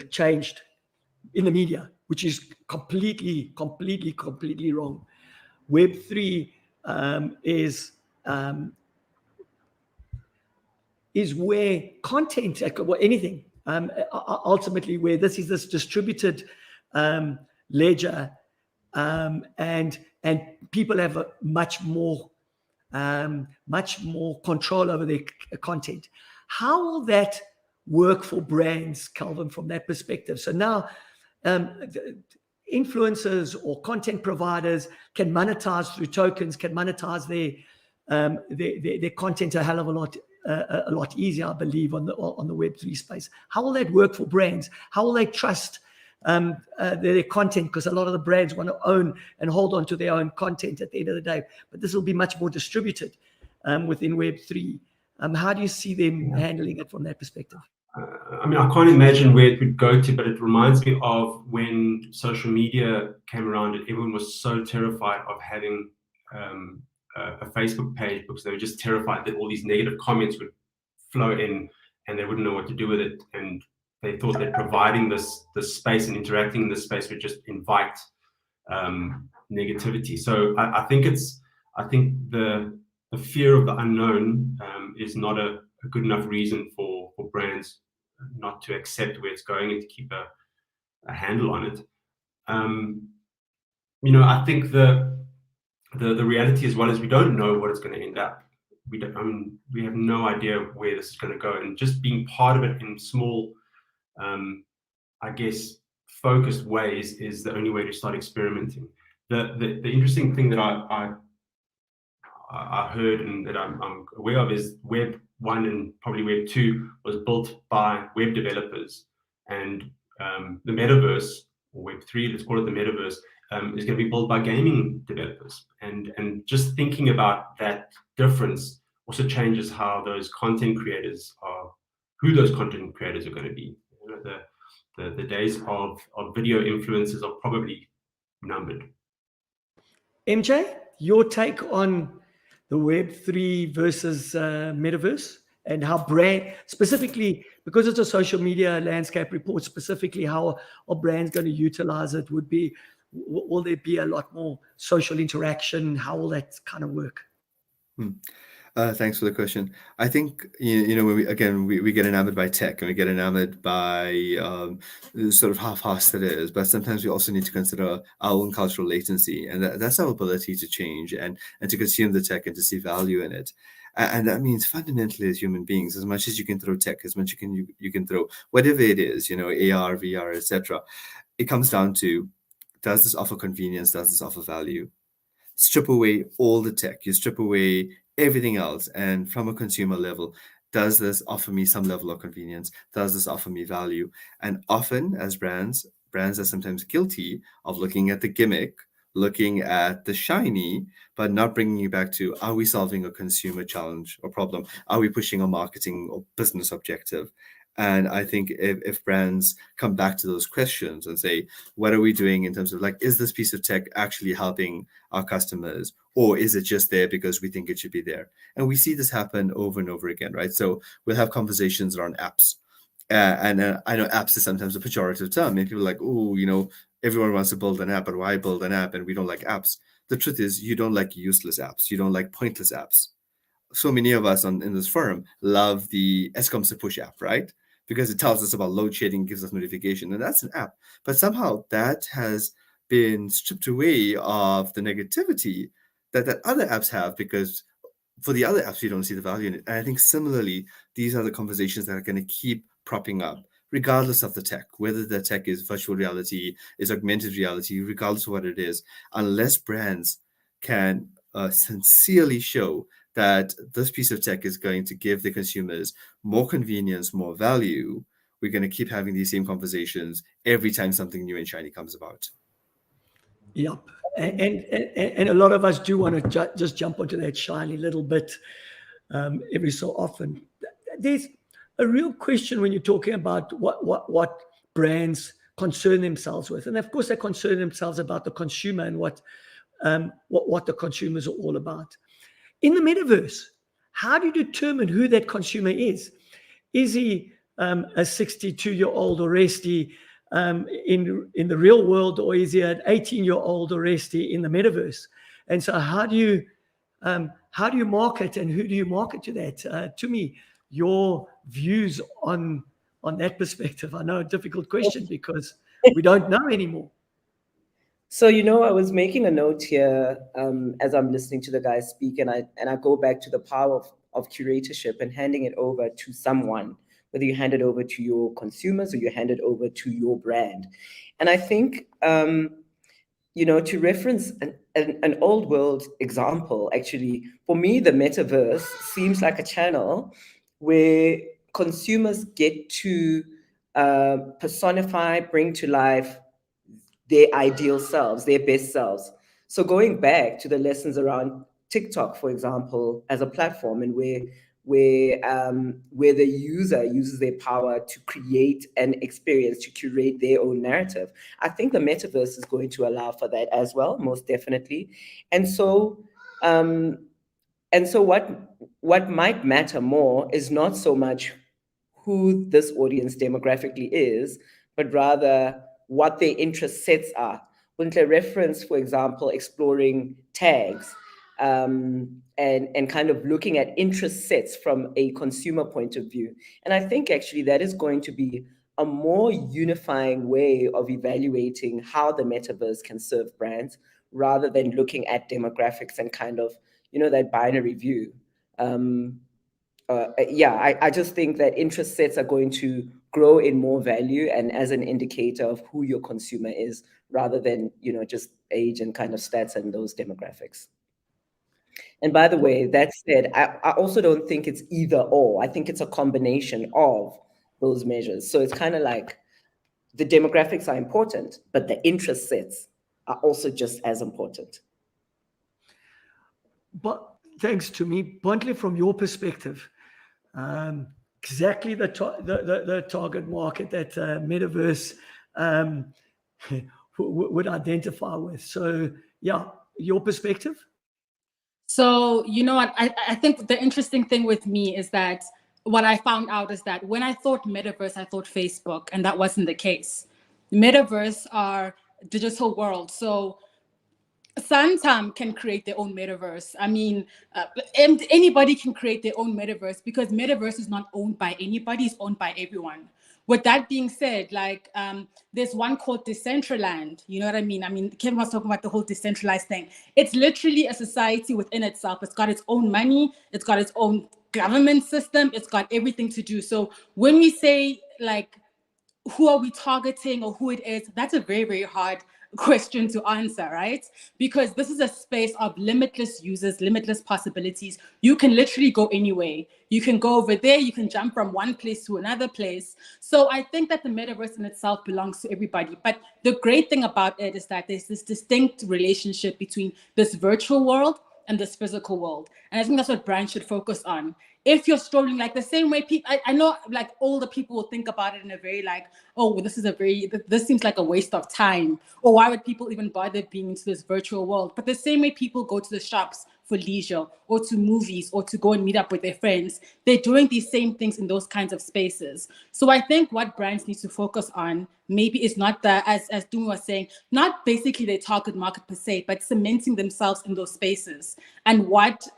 changed in the media, which is completely wrong. Web3 is where content, anything, ultimately where this is this distributed ledger, and people have a much more control over their content. How will that work for brands, Calvin, from that perspective? So now influencers or content providers can monetize through tokens, can monetize their content a hell of a lot easier, I believe, on the Web3 space. How will that work for brands? How will they trust their content, because a lot of the brands want to own and hold on to their own content at the end of the day. But this will be much more distributed within Web3. How do you see them handling it from that perspective? I mean, I can't imagine where it would go to, but it reminds me of when social media came around and everyone was so terrified of having a Facebook page because they were just terrified that all these negative comments would flow in and they wouldn't know what to do with it. And they thought that providing this space and interacting in this space would just invite negativity. So I think the fear of the unknown is not a good enough reason for brands not to accept where it's going and to keep a handle on it. I think the reality as well is we don't know what it's going to end up. We have no idea where this is going to go, and just being part of it in small, I guess, focused ways is the only way to start experimenting. The interesting thing that I heard and that I'm aware of is Web 1 and probably Web 2 was built by web developers, and the Metaverse, or Web 3, let's call it the Metaverse, is going to be built by gaming developers. And just thinking about that difference also changes how those content creators are, who those content creators are going to be. The days of video influencers are probably numbered. MJ, your take on the Web3 versus Metaverse, and how brand, specifically because it's a social media landscape report, specifically how are brands going to utilize it? Will there be a lot more social interaction? How will that kind of work? Thanks for the question. I think, when we get enamored by tech and we get enamored by sort of how fast it is, but sometimes we also need to consider our own cultural latency, and that's our ability to change and to consume the tech and to see value in it. And that means fundamentally as human beings, as much as you can throw tech, as much you can throw whatever it is, AR, VR, etc. It comes down to, does this offer convenience? Does this offer value? Strip away all the tech, you strip away everything else, and from a consumer level, does this offer me some level of convenience? Does this offer me value? And often as brands are sometimes guilty of looking at the gimmick, looking at the shiny, but not bringing you back to, are we solving a consumer challenge or problem? Are we pushing a marketing or business objective? And I think if brands come back to those questions and say, what are we doing in terms of is this piece of tech actually helping our customers, or is it just there because we think it should be there? And we see this happen over and over again, right? So we'll have conversations around apps. And I know apps is sometimes a pejorative term. And people are like, oh, everyone wants to build an app, but why build an app? And we don't like apps. The truth is, you don't like useless apps. You don't like pointless apps. So many of us in this forum love the Eskom's push app, right? Because it tells us about load shedding, gives us notification, and that's an app. But somehow that has been stripped away of the negativity that other apps have, because for the other apps, you don't see the value in it. And I think similarly, these are the conversations that are going to keep propping up, regardless of the tech, whether the tech is virtual reality, is augmented reality, regardless of what it is, unless brands can sincerely show that this piece of tech is going to give the consumers more convenience, more value, we're going to keep having these same conversations every time something new and shiny comes about. Yep. And a lot of us do want to just jump onto that shiny little bit every so often. There's a real question when you're talking about what brands concern themselves with. And of course, they concern themselves about the consumer and what the consumers are all about. In the metaverse, how do you determine who that consumer is? Is he a 62-year-old Oresti in the real world, or is he an 18-year-old Oresti in the metaverse? And so how do you market, and who do you market to that? To me, your views on that perspective. I know a difficult question because we don't know anymore. So, I was making a note here as I'm listening to the guys speak, and I go back to the power of curatorship and handing it over to someone, whether you hand it over to your consumers or you hand it over to your brand. And I think, to reference an old world example, actually, for me, the metaverse seems like a channel where consumers get to personify, bring to life their ideal selves, their best selves. So going back to the lessons around TikTok, for example, as a platform, and where the user uses their power to create an experience, to curate their own narrative. I think the metaverse is going to allow for that as well, most definitely. And so what might matter more is not so much who this audience demographically is, but rather what their interest sets are. When I reference, for example, exploring tags, and kind of looking at interest sets from a consumer point of view. And I think actually that is going to be a more unifying way of evaluating how the metaverse can serve brands, rather than looking at demographics and kind of, that binary view. I just think that interest sets are going to grow in more value and as an indicator of who your consumer is, rather than, just age and kind of stats and those demographics. And by the way, that said, I also don't think it's either or. I think it's a combination of those measures. So it's kind of like the demographics are important, but the interest sets are also just as important. But thanks to me, Bontle, from your perspective, exactly the target market that Metaverse would identify with. So yeah, your perspective? So, you know what, I think the interesting thing with me is that what I found out is that when I thought metaverse, I thought Facebook, and that wasn't the case. Metaverse are digital world. So Santam can create their own metaverse. I mean, anybody can create their own metaverse, because metaverse is not owned by anybody, it's owned by everyone. With that being said, like there's one called Decentraland. You know what I mean? I mean, Kim was talking about the whole decentralized thing. It's literally a society within itself. It's got its own money. It's got its own government system. It's got everything to do. So when we say like, who are we targeting or who it is, that's a very, very hard question to answer, right? Because this is a space of limitless users, limitless possibilities. You can literally go anywhere. You can go over there, you can jump from one place to another place. So I think that the metaverse in itself belongs to everybody. But the great thing about it is that there's this distinct relationship between this virtual world and this physical world. And I think that's what brands should focus on. If you're strolling, like the same way people, I know like older people will think about it in a very like, oh, this seems like a waste of time. Or why would people even bother being into this virtual world? But the same way people go to the shops for leisure, or to movies, or to go and meet up with their friends, they're doing these same things in those kinds of spaces. So I think what brands need to focus on maybe is not as Dumi was saying, not basically their target market per se, but cementing themselves in those spaces and what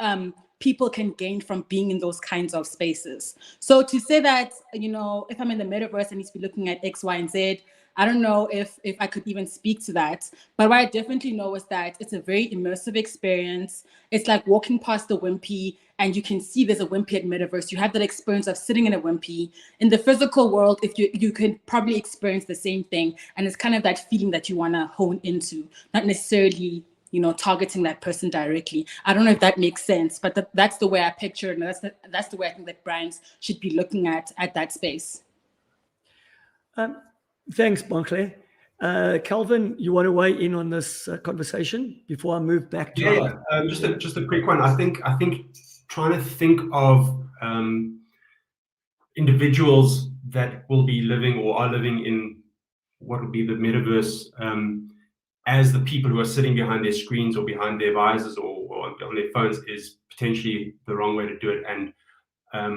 people can gain from being in those kinds of spaces. So to say that, you know, if I'm in the metaverse, I need to be looking at X, Y, and Z, I don't know if I could even speak to that. But what I definitely know is that it's a very immersive experience. It's like walking past a Wimpy and you can see there's a Wimpy at Metaverse. You have that experience of sitting in a Wimpy. In the physical world, if you can probably experience the same thing. And it's kind of that feeling that you want to hone into, not necessarily, you know, targeting that person directly. I don't know if that makes sense, but that's the way I picture it. And that's the way I think that brands should be looking at that space. Thanks, Bontle. Calvin, you want to weigh in on this conversation before I move back to just a quick one. I think trying to think of individuals that will be living or are living in what would be the metaverse as the people who are sitting behind their screens or behind their visors or on their phones is potentially the wrong way to do it. And I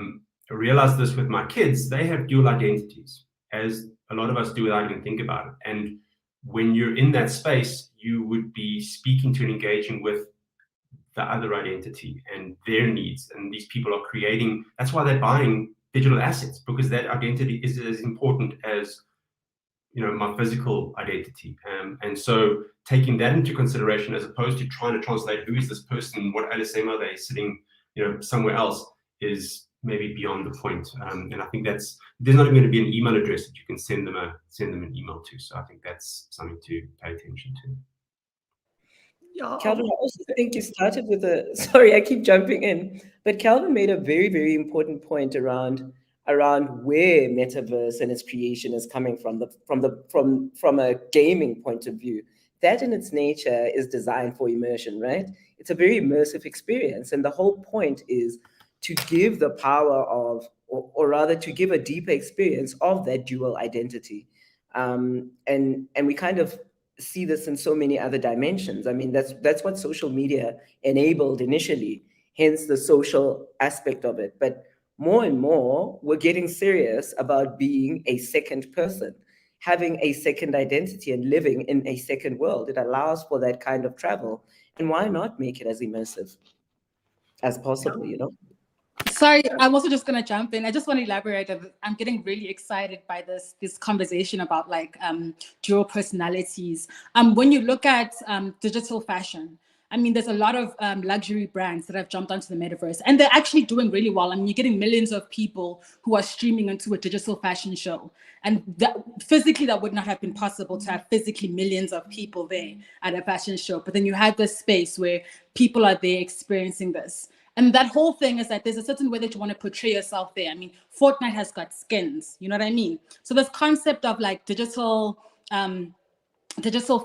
realized this with my kids. They have dual identities, as a lot of us do without even thinking about it. And when you're in that space, you would be speaking to and engaging with the other identity and their needs. And these people are creating, that's why they're buying digital assets, because that identity is as important as, you know, my physical identity. And so taking that into consideration, as opposed to trying to translate who is this person, what LSM are they sitting, you know, somewhere else, is maybe beyond the point. And I think there's not even going to be an email address that you can send them an email to. So I think that's something to pay attention to. Yeah, Calvin, I also think you started with sorry, I keep jumping in, but Calvin made a very, very important point around around where metaverse and its creation is coming from a gaming point of view. That in its nature is designed for immersion, right? It's a very immersive experience. And the whole point is to give the power of, or rather to give a deeper experience of that dual identity. And we kind of see this in so many other dimensions. I mean, that's what social media enabled initially, hence the social aspect of it. But more and more, we're getting serious about being a second person, having a second identity and living in a second world. It allows for that kind of travel. And why not make it as immersive as possible, you know? Sorry, I'm also just gonna jump in. I just want to elaborate. I'm getting really excited by this conversation about like dual personalities. When you look at digital fashion, I mean, there's a lot of luxury brands that have jumped onto the metaverse, and they're actually doing really well. I mean, you're getting millions of people who are streaming into a digital fashion show, and physically that would not have been possible to have physically millions of people there at a fashion show. But then you have this space where people are there experiencing this. And that whole thing is that there's a certain way that you want to portray yourself there. I mean, Fortnite has got skins, you know what I mean? So this concept of like digital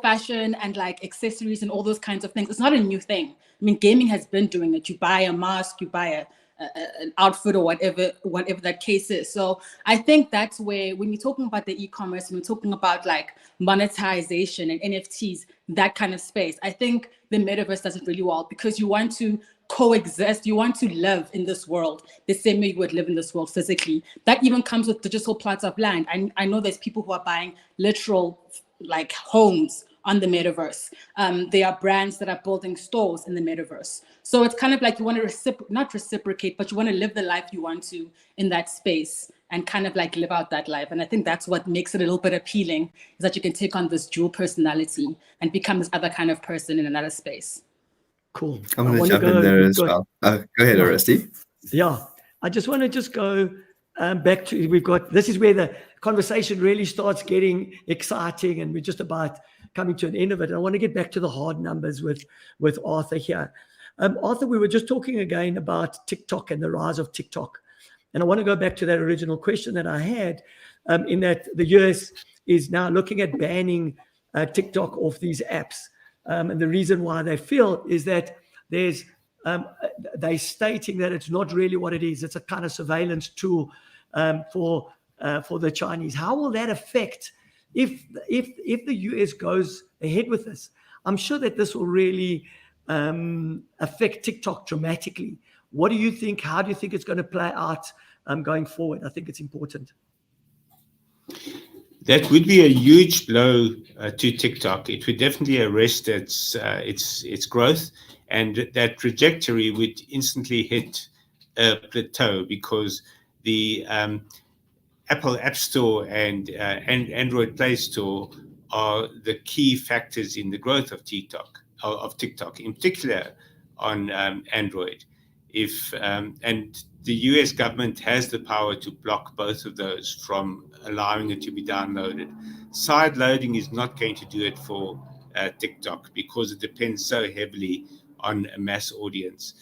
fashion and like accessories and all those kinds of things, it's not a new thing. I mean, gaming has been doing it. You buy a mask, you buy an outfit or whatever that case is. So I think that's where, when you're talking about the e-commerce and we're talking about like monetization and NFTs, that kind of space, I think the metaverse does it really well, because you want to coexist, you want to live in this world the same way you would live in this world physically. That even comes with digital plots of land. I know there's people who are buying literal like homes on the metaverse. There are brands that are building stores in the metaverse. So it's kind of like you want to not reciprocate, but you want to live the life you want to in that space and kind of like live out that life. And I think that's what makes it a little bit appealing, is that you can take on this dual personality and become this other kind of person in another space. Cool. I'm going to jump in there as well. Go ahead, Oresti. Yeah, I just want to go back to, this is where the conversation really starts getting exciting, and we're just about coming to an end of it. I want to get back to the hard numbers with Arthur here. Arthur, we were just talking again about TikTok and the rise of TikTok. And I want to go back to that original question that I had, in that the US is now looking at banning TikTok off these apps. And the reason why they feel is that they're stating that it's not really what it is. It's a kind of surveillance tool for the Chinese. How will that affect if the US goes ahead with this? I'm sure that this will really affect TikTok dramatically. What do you think? How do you think it's going to play out going forward? I think it's important. That would be a huge blow to TikTok. It would definitely arrest its growth, and that trajectory would instantly hit a plateau, because the Apple App Store and Android Play Store are the key factors in the growth of TikTok, in particular on Android. And the US government has the power to block both of those from allowing it to be downloaded. Side loading is not going to do it for TikTok, because it depends so heavily on a mass audience.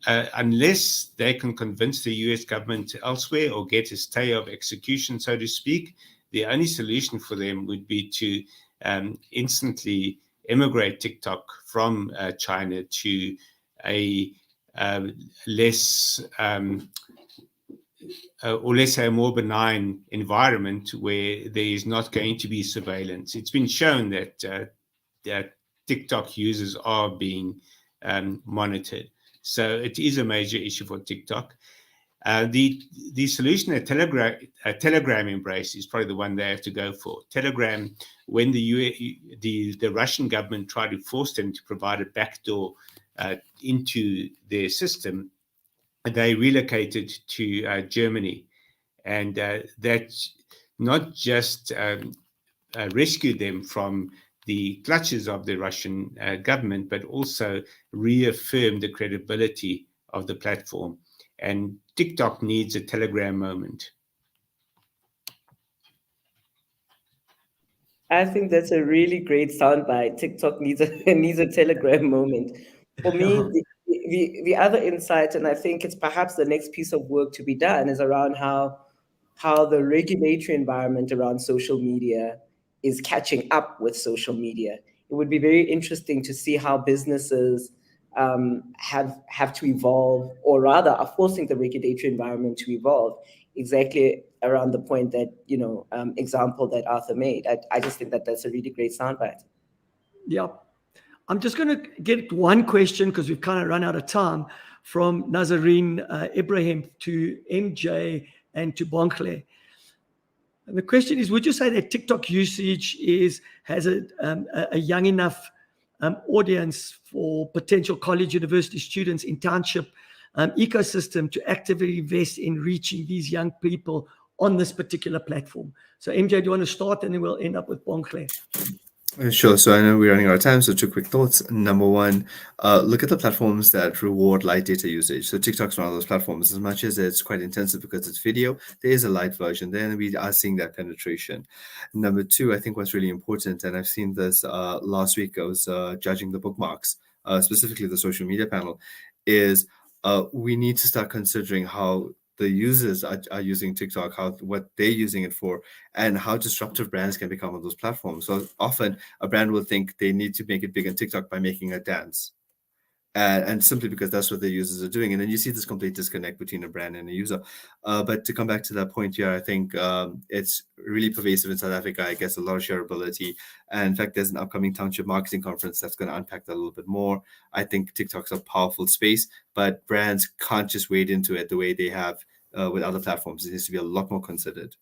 Unless they can convince the US government elsewhere or get a stay of execution, so to speak, the only solution for them would be to instantly immigrate TikTok from China to a less, or let's say a more benign environment where there is not going to be surveillance. It's been shown that TikTok users are being monitored. So it is a major issue for TikTok. The solution that Telegram embraced is probably the one they have to go for. Telegram, when the Russian government tried to force them to provide a backdoor into their system, they relocated to Germany, and that not just rescued them from the clutches of the Russian government, but also reaffirmed the credibility of the platform. And TikTok needs a Telegram moment. I think that's a really great soundbite. TikTok needs a Telegram moment. For me, the the other insight, and I think it's perhaps the next piece of work to be done, is around how the regulatory environment around social media is catching up with social media. It would be very interesting to see how businesses have to evolve, or rather are forcing the regulatory environment to evolve, exactly around the point that, example that Arthur made. I just think that that's a really great soundbite. Yeah. I'm just going to get one question, because we've kind of run out of time, from Nazarene Ibrahim to MJ and to Bonkle. And the question is, would you say that TikTok usage has a young enough audience for potential college university students in township ecosystem to actively invest in reaching these young people on this particular platform? So MJ, do you want to start, and then we'll end up with Bonkle? Sure. So I know we're running out of time, so 2 quick thoughts. Number one, look at the platforms that reward light data usage. So TikTok's one of those platforms. As much as it's quite intensive because it's video, there is a light version there, and we are seeing that penetration. Number two, I think what's really important, and I've seen this last week, I was judging the bookmarks, specifically the social media panel, is we need to start considering how the users are using TikTok, what they're using it for, and how disruptive brands can become on those platforms. So often a brand will think they need to make it big on TikTok by making a dance. And simply because that's what their users are doing. And then you see this complete disconnect between a brand and a user. But to come back to that point here, I think it's really pervasive in South Africa. I guess a lot of shareability. And in fact, there's an upcoming township marketing conference that's going to unpack that a little bit more. I think TikTok's a powerful space, but brands can't just wade into it the way they have with other platforms. It needs to be a lot more considered.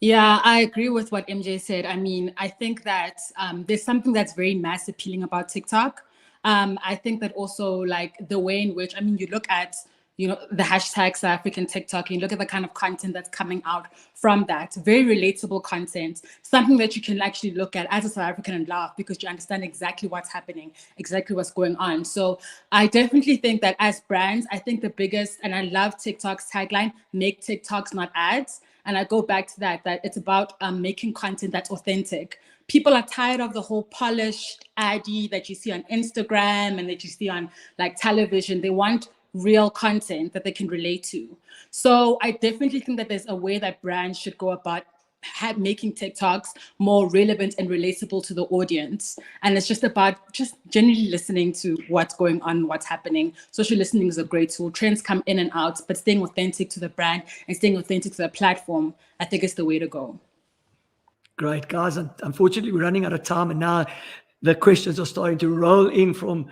Yeah, I agree with what MJ said. I mean, I think that there's something that's very mass appealing about TikTok. I think that also, like, the way in which, I mean, you look at, the hashtag South African TikTok, and you look at the kind of content that's coming out from that. Very relatable content, something that you can actually look at as a South African and laugh, because you understand exactly what's happening, exactly what's going on. So I definitely think that as brands, I think the biggest, and I love TikTok's tagline, make TikToks, not ads. And I go back to that it's about making content that's authentic. People are tired of the whole polished addy that you see on Instagram and that you see on, like, television. They want real content that they can relate to. So I definitely think that there's a way that brands should go about making TikToks more relevant and relatable to the audience. And it's just about just genuinely listening to what's going on, what's happening. Social listening is a great tool. Trends come in and out, but staying authentic to the brand and staying authentic to the platform, I think, is the way to go. Great, guys. Unfortunately, we're running out of time, and now the questions are starting to roll in from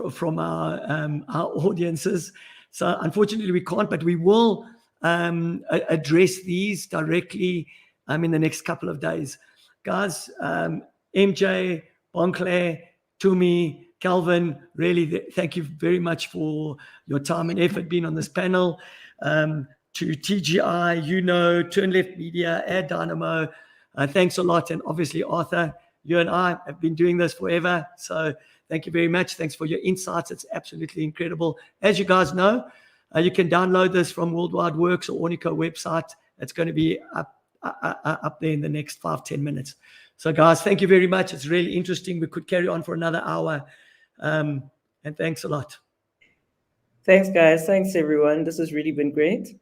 our audiences. So unfortunately, we can't, but we will address these directly in the next couple of days. Guys, MJ, Bonkle, Tumi, Calvin, really thank you very much for your time and effort being on this panel. To TGI, Turn Left Media, Air Dynamo, thanks a lot. And obviously, Arthur, you and I have been doing this forever. So thank you very much. Thanks for your insights. It's absolutely incredible. As you guys know, you can download this from Worldwide Works or Ornico website. It's going to be up there in the next 5-10 minutes. So guys, thank you very much. It's really interesting. We could carry on for another hour. And thanks a lot. Thanks, guys. Thanks, everyone. This has really been great.